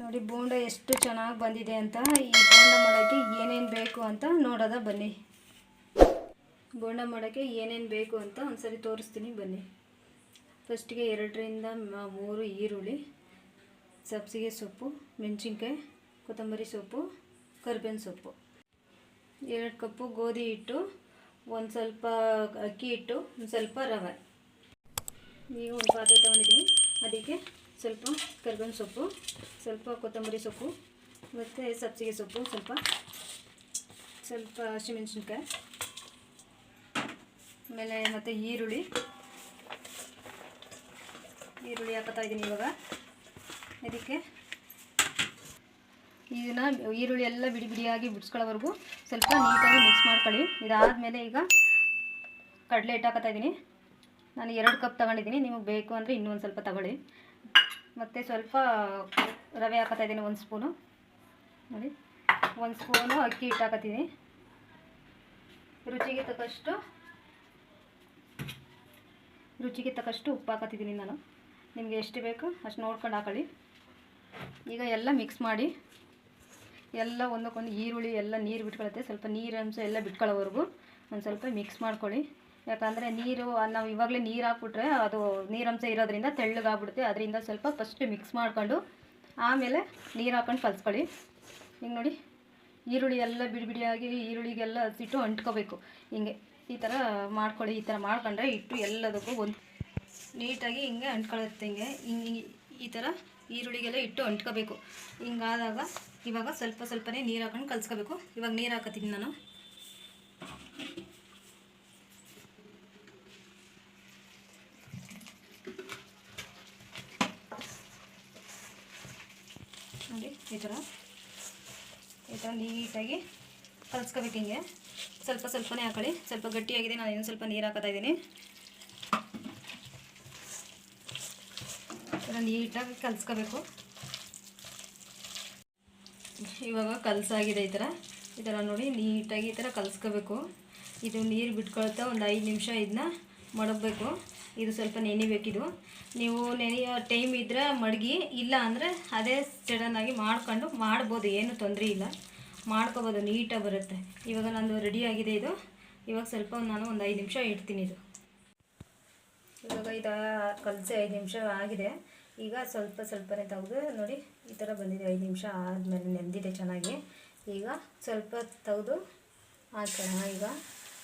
ನೋಡಿ ಬೋಂಡ ಎಷ್ಟು ಚೆನ್ನಾಗಿ ಬಂದಿದೆ ಅಂತ. ಈ ಬೋಂಡ ಮಾಡೋಕ್ಕೆ ಏನೇನು ಬೇಕು ಅಂತ ನೋಡೋದ ಬನ್ನಿ. ಬೋಂಡ ಮಾಡೋಕ್ಕೆ ಏನೇನು ಬೇಕು ಅಂತ ಒಂದ್ಸರಿ ತೋರಿಸ್ತೀನಿ ಬನ್ನಿ. ಫಸ್ಟಿಗೆ 2ರಿಂದ 3 ಈರುಳ್ಳಿ, ಸಬ್ಸಿಗೆ ಸೊಪ್ಪು, ಮೆಣಸಿನ್ಕಾಯಿ, ಕೊತ್ತಂಬರಿ ಸೊಪ್ಪು, ಕರಿಬೇವಿನ ಸೊಪ್ಪು, 2 ಕಪ್ಪು ಗೋಧಿ ಹಿಟ್ಟು, ಒಂದು ಸ್ವಲ್ಪ ಅಕ್ಕಿ ಹಿಟ್ಟು, ಒಂದು ಸ್ವಲ್ಪ ರವೆ. ಈಗ ಒಂದು ಪಾತ್ರೆ ತೊಗೊಂಡಿದ್ದೀನಿ. ಅದಕ್ಕೆ ಸ್ವಲ್ಪ ಕರಿಬೇವಿನ ಸೊಪ್ಪು, ಸ್ವಲ್ಪ ಕೊತ್ತಂಬರಿ ಸೊಪ್ಪು ಮತ್ತು ಸಬ್ಸಿಗೆ ಸೊಪ್ಪು, ಸ್ವಲ್ಪ ಹಸಿಮೆಣಸಿನ್ಕಾಯಿ, ಆಮೇಲೆ ಮತ್ತು ಈರುಳ್ಳಿ ಹಾಕ್ತಾ ಇದ್ದೀನಿ. ಇವಾಗ ಅದಕ್ಕೆ ಇದನ್ನು ಈರುಳ್ಳಿ ಎಲ್ಲ ಬಿಡಿ ಬಿಡಿಯಾಗಿ ಬಿಡಿಸ್ಕೊಳ್ಳೋವರೆಗೂ ಸ್ವಲ್ಪ ನೀಟಾಗಿ ಮಿಕ್ಸ್ ಮಾಡ್ಕೊಳ್ಳಿ. ಇದಾದಮೇಲೆ ಈಗ ಕಡಲೆ ಹಿಟ್ಟು ಹಾಕ್ತಾ ಇದ್ದೀನಿ. ನಾನು 2 ಕಪ್ ತಗೊಂಡಿದ್ದೀನಿ. ನಿಮಗೆ ಬೇಕು ಅಂದರೆ ಇನ್ನೂ ಒಂದು ಸ್ವಲ್ಪ ತಗೊಳ್ಳಿ. ಮತ್ತು ಸ್ವಲ್ಪ ರವೆ ಹಾಕ್ತಾ ಇದ್ದೀನಿ, 1 ಸ್ಪೂನು. ನೋಡಿ 1 ಸ್ಪೂನು ಅಕ್ಕಿ ಹಿಟ್ಟು ಹಾಕತ್ತೀನಿ. ರುಚಿಗೆ ತಕ್ಕಷ್ಟು ಉಪ್ಪು ಹಾಕತ್ತಿದ್ದೀನಿ ನಾನು. ನಿಮಗೆ ಎಷ್ಟು ಬೇಕು ಅಷ್ಟು ನೋಡ್ಕೊಂಡು ಹಾಕೊಳ್ಳಿ. ಈಗ ಎಲ್ಲ ಮಿಕ್ಸ್ ಮಾಡಿ ಎಲ್ಲ ಒಂದಕ್ಕೊಂದು ಈರುಳ್ಳಿ ಎಲ್ಲ ನೀರು ಬಿಟ್ಕೊಳುತ್ತೆ. ಸ್ವಲ್ಪ ನೀರಂಶ ಎಲ್ಲ ಬಿಟ್ಕೊಳ್ಳೋವರೆಗೂ ಒಂದು ಸ್ವಲ್ಪ ಮಿಕ್ಸ್ ಮಾಡ್ಕೊಳ್ಳಿ. ಯಾಕಂದರೆ ನಾವು ಇವಾಗಲೇ ನೀರು ಹಾಕ್ಬಿಟ್ರೆ ಅದು ನೀರಂಶ ಇರೋದ್ರಿಂದ ತೆಳ್ಳಗಾಗ್ಬಿಡುತ್ತೆ. ಅದರಿಂದ ಸ್ವಲ್ಪ ಫಸ್ಟ್ ಮಿಕ್ಸ್ ಮಾಡ್ಕೊಂಡು ಆಮೇಲೆ ನೀರು ಹಾಕ್ಕೊಂಡು ಕಲಿಸ್ಕೊಳ್ಳಿ. ಹಿಂಗೆ ನೋಡಿ ಈರುಳ್ಳಿ ಎಲ್ಲ ಬಿಡಿ ಬಿಡಿಯಾಗಿ ಈರುಳ್ಳಿಗೆಲ್ಲ ಹಸಿಟ್ಟು ಅಂಟ್ಕೋಬೇಕು. ಹಿಂಗೆ ಈ ಥರ ಮಾಡ್ಕೊಳ್ಳಿ. ಈ ಥರ ಮಾಡ್ಕೊಂಡ್ರೆ ಹಿಟ್ಟು ಎಲ್ಲದಕ್ಕೂ ಒಂದು ನೀಟಾಗಿ ಹಿಂಗೆ ಅಂಟ್ಕೊಳ್ಳುತ್ತೆ. ಹಿಂಗೆ ಈ ಥರ ಈರುಳ್ಳಿಗೆಲ್ಲ ಹಿಟ್ಟು ಅಂಟ್ಕೋಬೇಕು. ಹಿಂಗಾದಾಗ ಇವಾಗ ಸ್ವಲ್ಪನೇ ನೀರು ಹಾಕೊಂಡು ಕಲಿಸ್ಕೋಬೇಕು. ಇವಾಗ ನೀರು ಹಾಕತ್ತೀನಿ ನಾನು. ನೋಡಿ ಈ ಥರ ನೀಟಾಗಿ ಕಲಿಸ್ಕೋಬೇಕು. ಹಿಂಗೆ ಸ್ವಲ್ಪನೇ ಹಾಕೊಳ್ಳಿ. ಸ್ವಲ್ಪ ಗಟ್ಟಿಯಾಗಿದೆ, ನಾನು ಇನ್ನೂ ಸ್ವಲ್ಪ ನೀರು ಹಾಕ್ತಾ ಇದ್ದೀನಿ. ನೀಟಾಗಿ ಕಲಿಸ್ಕೋಬೇಕು. ಇವಾಗ ಕಲಸಾಗಿದೆ. ಈ ಥರ ನೋಡಿ ನೀಟಾಗಿ ಈ ಥರ ಕಲಿಸ್ಕೋಬೇಕು. ಇದು ನೀರು ಬಿಟ್ಕೊಳ್ತಾ ಒಂದು 5 ನಿಮಿಷ ಇದನ್ನ ಮಡಗಬೇಕು. ಇದು ಸ್ವಲ್ಪ ನೆನಿಬೇಕಿದು. ನೀವು ನೆನೆಯೋ ಟೈಮ್ ಇದ್ದರೆ ಮಡಗಿ, ಇಲ್ಲ ಅಂದರೆ ಅದೇ ಸಡನ್ನಾಗಿ ಮಾಡ್ಬೋದು. ಏನು ತೊಂದರೆ ಇಲ್ಲ, ಮಾಡ್ಕೋಬೋದು, ನೀಟಾಗಿ ಬರುತ್ತೆ. ಇವಾಗ ನಂದು ರೆಡಿಯಾಗಿದೆ ಇದು. ಇವಾಗ ಸ್ವಲ್ಪ ನಾನು ಒಂದು 5 ನಿಮಿಷ ಇಡ್ತೀನಿ. ಇವಾಗ ಇದು ಕಲಸಿ 5 ನಿಮಿಷ ಆಗಿದೆ. ಈಗ ಸ್ವಲ್ಪನೇ ತೆಗೆದು ನೋಡಿ ಈ ಥರ ಬಂದಿದೆ. 5 ನಿಮಿಷ ಆದಮೇಲೆ ನೆಂದಿದೆ ಚೆನ್ನಾಗಿ. ಈಗ ಸ್ವಲ್ಪ ತೆಗೆದು ಹಾಕೋಣ. ಈಗ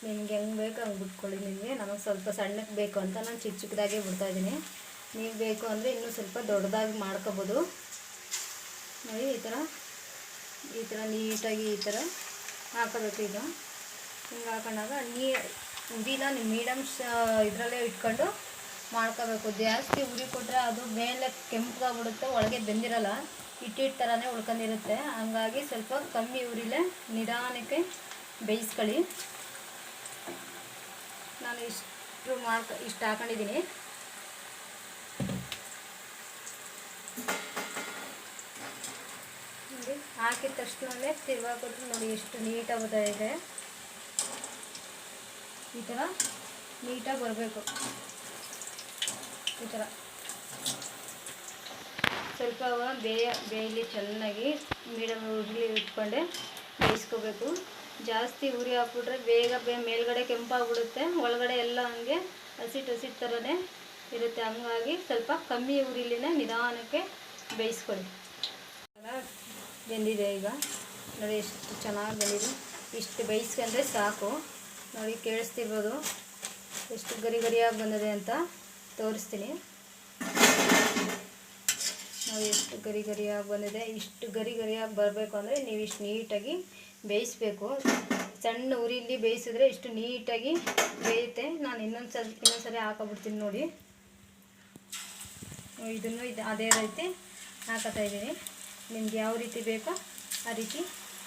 ನಿಮ್ಗೆ ಹೆಂಗೆ ಬೇಕು ಹಂಗೆ ಬಿಟ್ಕೊಳ್ಳಿ. ನಮಗೆ ಸ್ವಲ್ಪ ಸಣ್ಣಕ್ಕೆ ಬೇಕು ಅಂತ ನಾನು ಚಿಕ್ಕದಾಗೆ ಬಿಡ್ತಾಯಿದ್ದೀನಿ. ನೀವು ಬೇಕು ಅಂದರೆ ಇನ್ನೂ ಸ್ವಲ್ಪ ದೊಡ್ಡದಾಗಿ ಮಾಡ್ಕೋಬೋದು. ನೋಡಿ ಈ ಥರ ನೀಟಾಗಿ ಈ ಥರ ಹಾಕೋಬೇಕು. ಈಗ ಹಿಂಗೆ ಹಾಕೊಂಡಾಗ ಉರಿನ ನೀವು ಮೀಡಿಯಮ್ ಇದರಲ್ಲೇ ಇಟ್ಕೊಂಡು ಮಾಡ್ಕೋಬೇಕು. ಜಾಸ್ತಿ ಉರಿ ಕೊಟ್ಟರೆ ಅದು ಮೇಲೆ ಕೆಂಪಗಾಗ್ಬಿಡುತ್ತೆ, ಒಳಗೆ ಬೆಂದಿರಲ್ಲ, ಹಿಟ್ಟಿಟ್ಟು ಥರನೇ ಉಳ್ಕೊಂಡಿರುತ್ತೆ. ಹಂಗಾಗಿ ಸ್ವಲ್ಪ ಕಮ್ಮಿ ಉರಿಲೇ ನಿಧಾನಕ್ಕೆ ಬೇಯಿಸ್ಕೊಳ್ಳಿ. ನಾನು ಇಷ್ಟು ಹಾಕೊಂಡಿದ್ದೀನಿ. ನೋಡಿ ಹಾಕಿದ ತಕ್ಷಣವೇ ತಿರ್ಗಾಕೊಟ್ರೆ ನೋಡಿ ಎಷ್ಟು ನೀಟಾಗಿ ಬರ್ತಾ ಇದೆ. ಈ ಥರ ನೀಟಾಗಿ ಬರಬೇಕು. ಈ ಥರ ಸ್ವಲ್ಪ ಬೇಯಲಿ ಚೆನ್ನಾಗಿ. ಮೀಡಿಯಮ್ ಉರಿ ಇಟ್ಕೊಂಡೆ ಬೇಯಿಸ್ಕೋಬೇಕು. ಜಾಸ್ತಿ ಉರಿ ಹಾಕ್ಬಿಟ್ರೆ ಬೇಗ ಮೇಲ್ಗಡೆ ಕೆಂಪಾಗ್ಬಿಡುತ್ತೆ, ಒಳಗಡೆ ಎಲ್ಲ ಹಂಗೆ ಹಸಿಟ್ಟು ಥರನೇ ಇರುತ್ತೆ. ಹಂಗಾಗಿ ಸ್ವಲ್ಪ ಕಮ್ಮಿ ಉರಿಲಿನೇ ನಿಧಾನಕ್ಕೆ ಬೇಯಿಸ್ಕೊಳ್ಳಿ. ಬೆಂದಿದೆ ಈಗ ನೋಡಿ ಎಷ್ಟು ಚೆನ್ನಾಗಿ ಬಂದಿದೆ. ಇಷ್ಟು ಬೇಯಿಸ್ಕೊಂಡ್ರೆ ಸಾಕು. ನೋಡಿ ಕೇಳಿಸ್ತಿರ್ಬೋದು ಎಷ್ಟು ಗರಿಯಾಗಿ ಬಂದಿದೆ ಅಂತ ತೋರಿಸ್ತೀನಿ. ನೋಡಿ ಎಷ್ಟು ಗರಿಯಾಗಿ ಬಂದಿದೆ. ಇಷ್ಟು ಗರಿಯಾಗಿ ಬರಬೇಕು ಅಂದರೆ ನೀವು ಇಷ್ಟು ನೀಟಾಗಿ ಬೇಯಿಸ್ಬೇಕು. ಸಣ್ಣ ಉರಿಲಿ ಬೇಯಿಸಿದ್ರೆ ಇಷ್ಟು ನೀಟಾಗಿ ಬೇಯುತ್ತೆ. ನಾನು ಇನ್ನೊಂದ್ಸರಿ ಹಾಕೋಬಿಡ್ತೀನಿ. ನೋಡಿ ಇದನ್ನು ಅದೇ ರೀತಿ ಹಾಕೋತಾ ಇದ್ದೀನಿ. ನಿಮ್ಗೆ ಯಾವ ರೀತಿ ಬೇಕೋ ಆ ರೀತಿ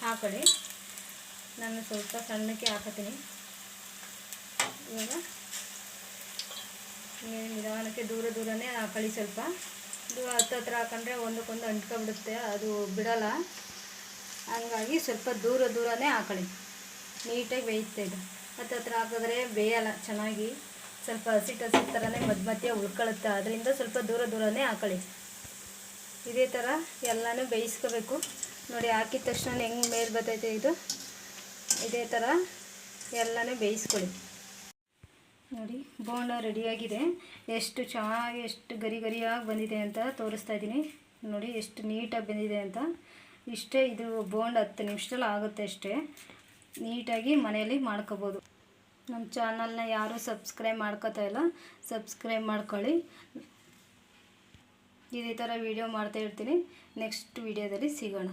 ಹಾಕೊಳ್ಳಿ. ನಾನು ಸ್ವಲ್ಪ ಸಣ್ಣಕ್ಕೆ ಹಾಕೋತೀನಿ. ಇವಾಗ ನಿಧಾನಕ್ಕೆ ದೂರನೇ ಹಾಕೊಳ್ಳಿ. ಸ್ವಲ್ಪ ಹತ್ರ ಹಾಕೊಂಡ್ರೆ ಒಂದಕ್ಕೊಂದು ಅಂಟ್ಕೊಬಿಡುತ್ತೆ, ಅದು ಬಿಡಲ್ಲ. ಹಂಗಾಗಿ ಸ್ವಲ್ಪ ದೂರನೇ ಹಾಕೊಳ್ಳಿ. ನೀಟಾಗಿ ಬೇಯುತ್ತೆ ಇದು. ಹತ್ರ ಹಾಕಿದ್ರೆ ಬೇಯಲ್ಲ ಚೆನ್ನಾಗಿ. ಸ್ವಲ್ಪ ಹಸಿಟ್ಟು ಥರನೇ ಮಧ್ಯ ಉಳ್ಕೊಳ್ಳುತ್ತೆ. ಅದರಿಂದ ಸ್ವಲ್ಪ ದೂರನೇ ಹಾಕೊಳ್ಳಿ. ಇದೇ ಥರ ಎಲ್ಲನೂ ಬೇಯಿಸ್ಕೋಬೇಕು ನೋಡಿ. ಹಾಕಿದ ತಕ್ಷಣ ಹೆಂಗೆ ಮೇಲೆ ಬರ್ತೈತೆ ಇದು, ಇದೇ ಥರ ಎಲ್ಲನೂ ಬೇಯಿಸ್ಕೊಳ್ಳಿ. ನೋಡಿ ಬೋಂಡ ರೆಡಿಯಾಗಿದೆ. ಎಷ್ಟು ಚೆನ್ನಾಗಿ ಎಷ್ಟು ಗರಿ ಗರಿಯಾಗಿ ಬಂದಿದೆ ಅಂತ ತೋರಿಸ್ತಾ ಇದ್ದೀನಿ ನೋಡಿ, ಎಷ್ಟು ನೀಟಾಗಿ ಬಂದಿದೆ ಅಂತ. ಇಷ್ಟೇ, ಇದು ಬೋಂಡ 10 ನಿಮಿಷದಲ್ಲಿ ಆಗುತ್ತೆ ಅಷ್ಟೇ. ನೀಟಾಗಿ ಮನೆಯಲ್ಲಿ ಮಾಡ್ಕೋಬೋದು. ನಮ್ಮ ಚಾನಲ್ನ ಯಾರೂ ಸಬ್ಸ್ಕ್ರೈಬ್ ಮಾಡ್ಕೋತಾ ಇಲ್ಲ, ಸಬ್ಸ್ಕ್ರೈಬ್ ಮಾಡ್ಕೊಳ್ಳಿ. ಇದೇ ಥರ ವೀಡಿಯೋ ಮಾಡ್ತಾ ಇರ್ತೀನಿ. ನೆಕ್ಸ್ಟ್ ವೀಡಿಯೋದಲ್ಲಿ ಸಿಗೋಣ.